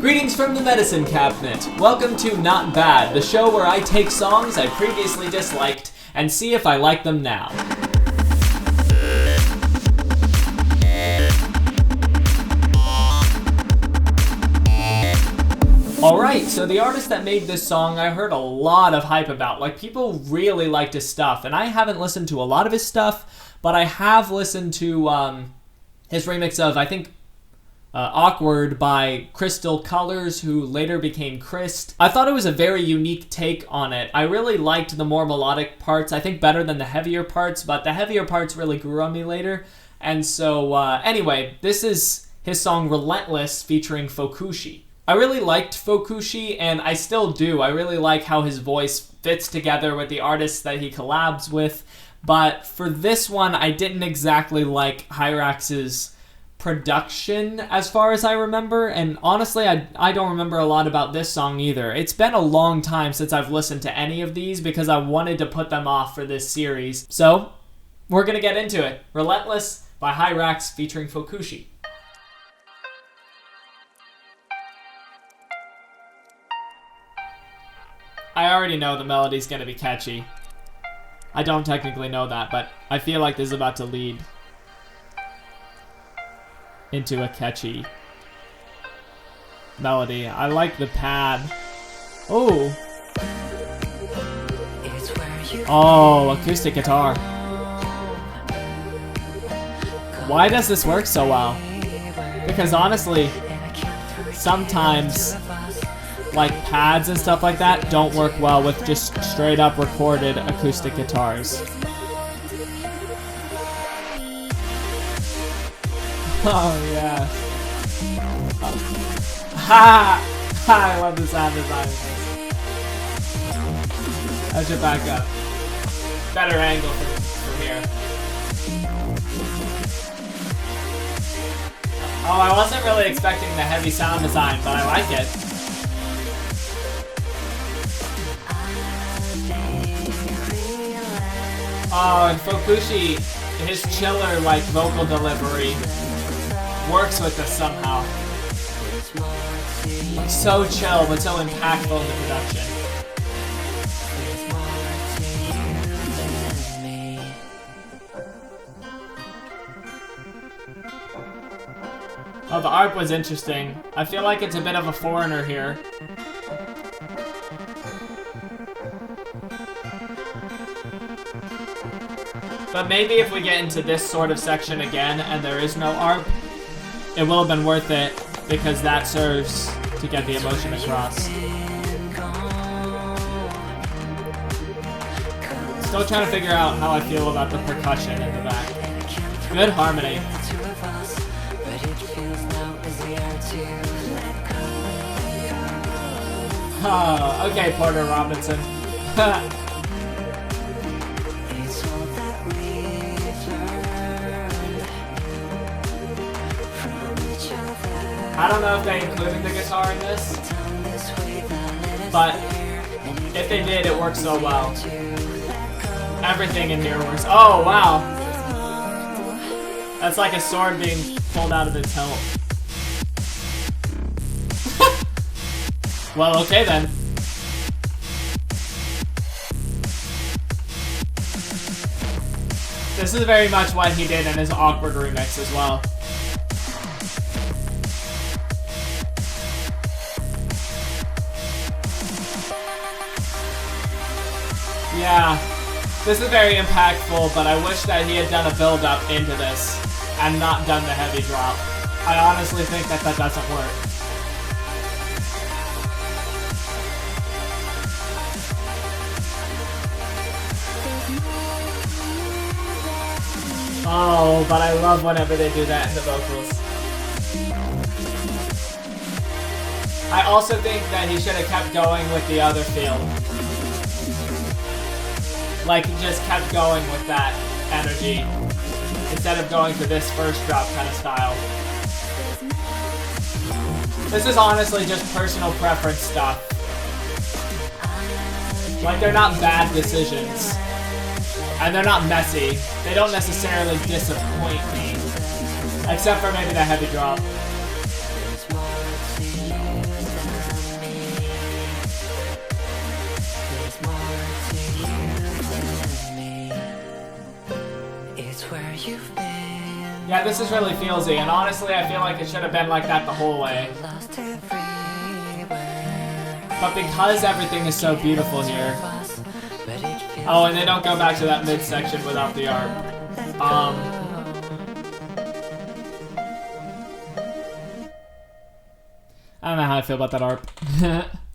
Greetings from the medicine cabinet. Welcome to Not Bad, the show where I take songs I previously disliked and see if I like them now. Alright, so the artist that made this song I heard a lot of hype about. Like, people really liked his stuff, and I haven't listened to a lot of his stuff, but I have listened to his remix of, I think, Awkward by Crystal Colors, who later became Christ. I thought it was a very unique take on it. I really liked the more melodic parts, I think better than the heavier parts, but the heavier parts really grew on me later. And so, anyway, this is his song Relentless featuring Fokushi. I really liked Fokushi, and I still do. I really like how his voice fits together with the artists that he collabs with, but for this one, I didn't exactly like Hyrax's production as far as I remember, and honestly I don't remember a lot about this song either. It's been a long time since I've listened to any of these because I wanted to put them off for this series. So we're gonna get into it. Relentless by Hyrax featuring Fokushi. I already know the melody's gonna be catchy. I don't technically know that, but I feel like this is about to lead into a catchy melody. I like the pad. Oh! Oh, acoustic guitar. Why does this work so well? Because honestly, sometimes like pads and stuff like that don't work well with just straight up recorded acoustic guitars. Oh, yeah. Oh. Ha! I love the sound design of this. I should back up. Better angle from here. Oh, I wasn't really expecting the heavy sound design, but I like it. Oh, and Fokushi, his chiller, like, vocal delivery works with this somehow. So chill, but so impactful in the production. Oh, the art was interesting. I feel like it's a bit of a foreigner here. But maybe if we get into this sort of section again and there is no ARP, it will have been worth it because that serves to get the emotion across. Still trying to figure out how I feel about the percussion in the back. Good harmony. Oh, okay, Porter Robinson. I don't know if they included the guitar in this, but if they did, it works so well. Everything in here works. Oh, wow. That's like a sword being pulled out of its hilt. Well, okay then. This is very much what he did in his Awkward remix as well. Yeah, this is very impactful, but I wish that he had done a build-up into this and not done the heavy drop. I honestly think that that doesn't work. Oh, but I love whenever they do that in the vocals. I also think that he should have kept going with the other feel. Like, just kept going with that energy instead of going to this first drop kind of style. This is honestly just personal preference stuff. Like, they're not bad decisions. And they're not messy. They don't necessarily disappoint me. Except for maybe the heavy drop. Yeah, this is really feelsy, and honestly, I feel like it should have been like that the whole way. But because everything is so beautiful here... Oh, and they don't go back to that midsection without the arp. I don't know how I feel about that arp.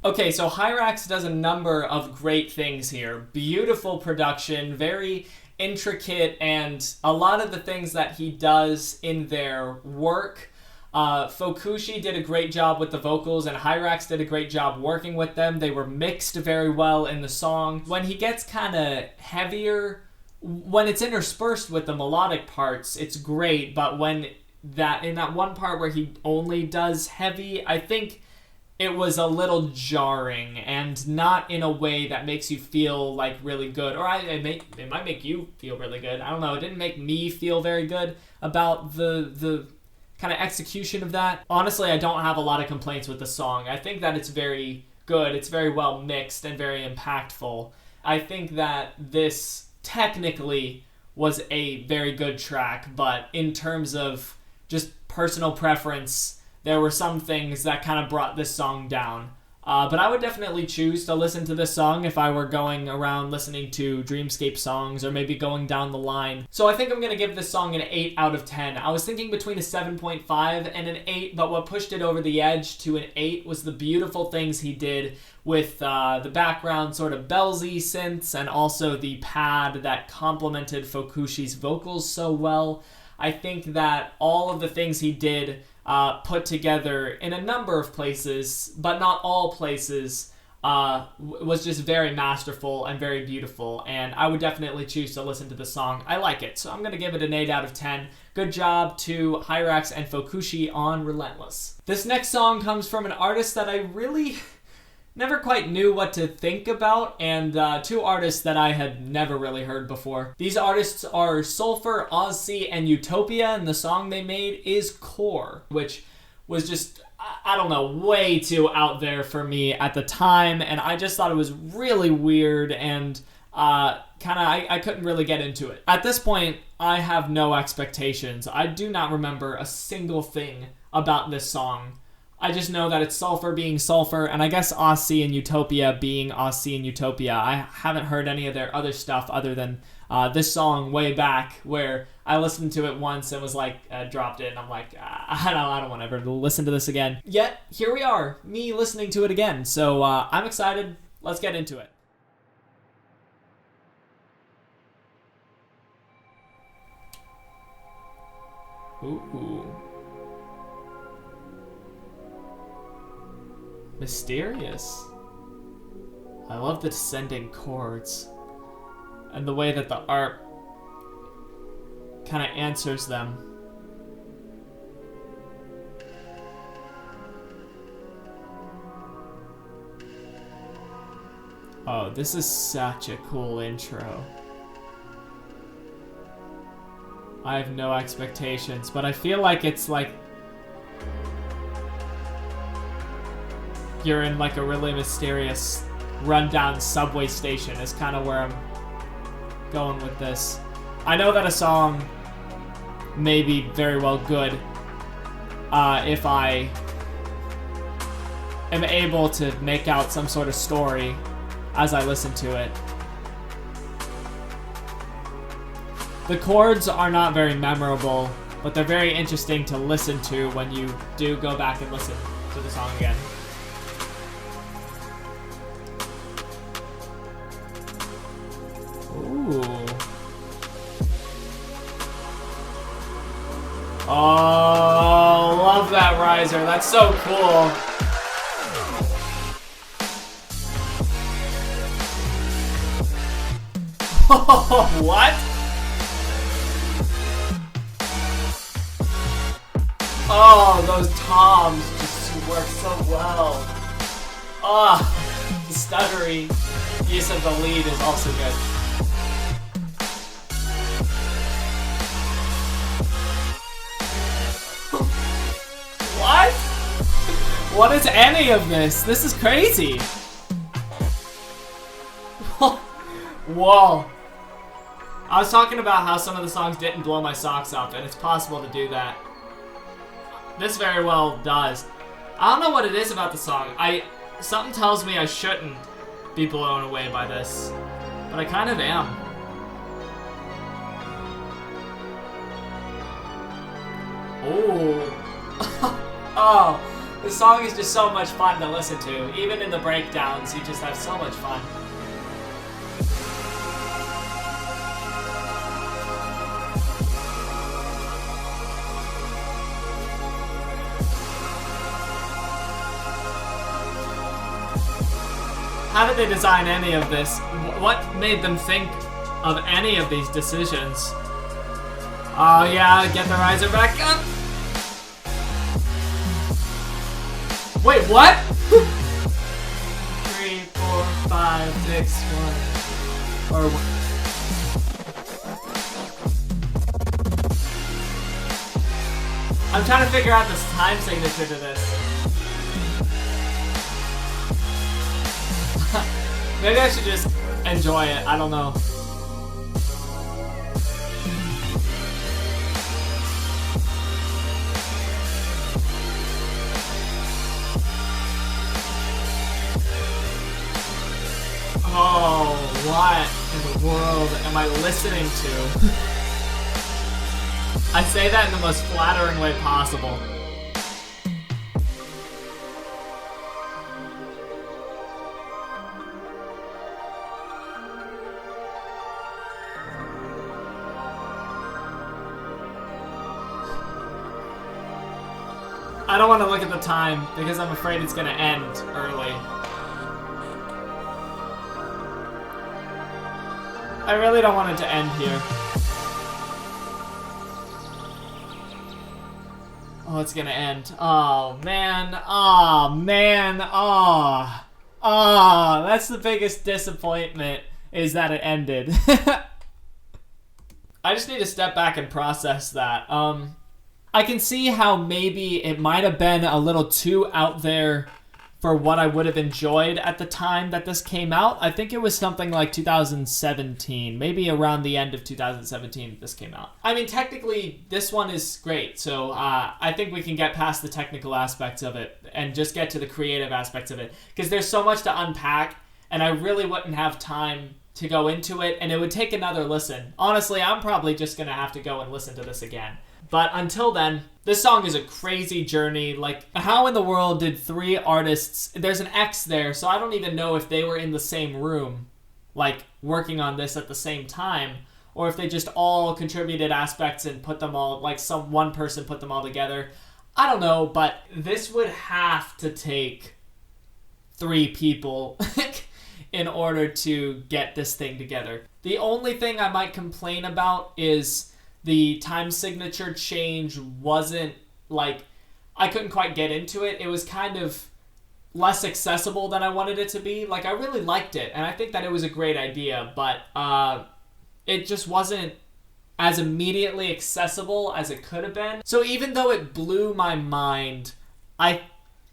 Okay, so Hyrax does a number of great things here. Beautiful production, very intricate, and a lot of the things that he does in their work. Fokushi did a great job with the vocals, and Hyrax did a great job working with them. They were mixed very well in the song. When he gets kind of heavier, when it's interspersed with the melodic parts, it's great, but when in that one part where he only does heavy, I think it was a little jarring, and not in a way that makes you feel like really good, or it might make you feel really good. I don't know. It didn't make me feel very good about the kind of execution of that. Honestly, I don't have a lot of complaints with the song. I think that it's very good. It's very well mixed and very impactful. I think that this technically was a very good track, but in terms of just personal preference, there were some things that kind of brought this song down. But I would definitely choose to listen to this song if I were going around listening to Dreamscape songs, or maybe going down the line. So I think I'm going to give this song an 8 out of 10. I was thinking between a 7.5 and an 8, but what pushed it over the edge to an 8 was the beautiful things he did with the background sort of bellsy synths, and also the pad that complemented Fokushi's vocals so well. I think that all of the things he did put together in a number of places, but not all places, was just very masterful and very beautiful, and I would definitely choose to listen to the song. I like it, so I'm going to give it an 8 out of 10. Good job to Hyrax and Fokushi on Relentless. This next song comes from an artist that I really never quite knew what to think about, and two artists that I had never really heard before. These artists are Sulfur, Ozzy, and Utopia, and the song they made is Core, which was just, I don't know, way too out there for me at the time, and I just thought it was really weird, and I couldn't really get into it. At this point, I have no expectations. I do not remember a single thing about this song. I just know that it's Sulfur being Sulfur, and I guess Ozzy and Utopia being Ozzy and Utopia. I haven't heard any of their other stuff other than this song way back, where I listened to it once and was like, dropped it, and I'm like, I don't want to ever listen to this again. Yet, here we are, me listening to it again, so I'm excited. Let's get into it. Ooh. Mysterious. I love the descending chords and the way that the art kind of answers them. Oh, this is such a cool intro. I have no expectations, but I feel like it's like you're in like a really mysterious rundown subway station is kind of where I'm going with this. I know that a song may be very well good if I am able to make out some sort of story as I listen to it. The chords are not very memorable, but they're very interesting to listen to when you do go back and listen to the song again. Ooh. Oh, love that riser. That's so cool. What? Oh, those toms just work so well. Oh, the stuttery use of the lead is also good. What? What is any of this? This is crazy. Whoa. I was talking about how some of the songs didn't blow my socks off, and it's possible to do that. This very well does. I don't know what it is about the song. Something tells me I shouldn't be blown away by this, but I kind of am. Oh. Oh, the song is just so much fun to listen to. Even in the breakdowns, you just have so much fun. How did they design any of this? What made them think of any of these decisions? Oh yeah, get the riser back up! Wait, what? 3, 4, 5, 6, 1. Or what? I'm trying to figure out this time signature to this. Maybe I should just enjoy it. I don't know. Oh, what in the world am I listening to? I say that in the most flattering way possible. I don't want to look at the time because I'm afraid it's going to end early. I really don't want it to end here. Oh, it's going to end. Oh, man. Oh, man. Oh. Oh, that's the biggest disappointment, is that it ended. I just need to step back and process that. I can see how maybe it might have been a little too out there for what I would have enjoyed at the time that this came out. I think it was something like 2017, maybe around the end of 2017 this came out. I mean, technically, this one is great, so I think we can get past the technical aspects of it and just get to the creative aspects of it, because there's so much to unpack, and I really wouldn't have time to go into it, and it would take another listen. Honestly, I'm probably just going to have to go and listen to this again. But until then, this song is a crazy journey. Like, how in the world did 3 artists... There's an X there, so I don't even know if they were in the same room, like, working on this at the same time, or if they just all contributed aspects and put them all... Like, one person put them all together. I don't know, but this would have to take 3 people in order to get this thing together. The only thing I might complain about is... the time signature change wasn't, like, I couldn't quite get into it. It was kind of less accessible than I wanted it to be. Like, I really liked it, and I think that it was a great idea, but it just wasn't as immediately accessible as it could have been. So even though it blew my mind, I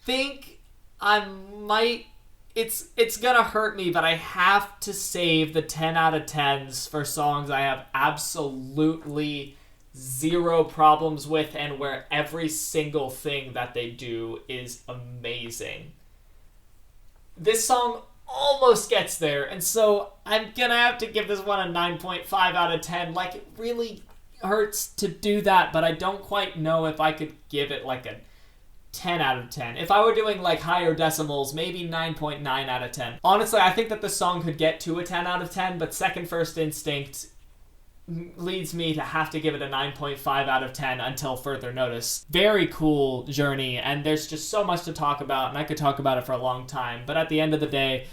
think I might... It's gonna hurt me, but I have to save the 10 out of 10s for songs I have absolutely 0 problems with and where every single thing that they do is amazing. This song almost gets there, and so I'm gonna have to give this one a 9.5 out of 10. Like, it really hurts to do that, but I don't quite know if I could give it like a 10 out of 10. If I were doing like higher decimals, maybe 9.9 out of 10. Honestly, I think that the song could get to a 10 out of 10, but Second First Instinct leads me to have to give it a 9.5 out of 10 until further notice. Very cool journey, and there's just so much to talk about, and I could talk about it for a long time, but at the end of the day,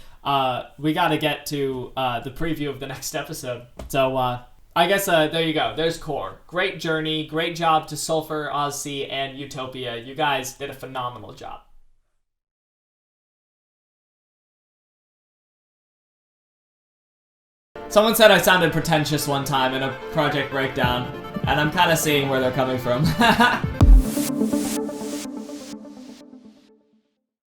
we gotta get to the preview of the next episode. So, I guess there you go. There's Core. Great journey. Great job to Sulfur, Ozzy, and Utopia. You guys did a phenomenal job. Someone said I sounded pretentious one time in a project breakdown, and I'm kind of seeing where they're coming from.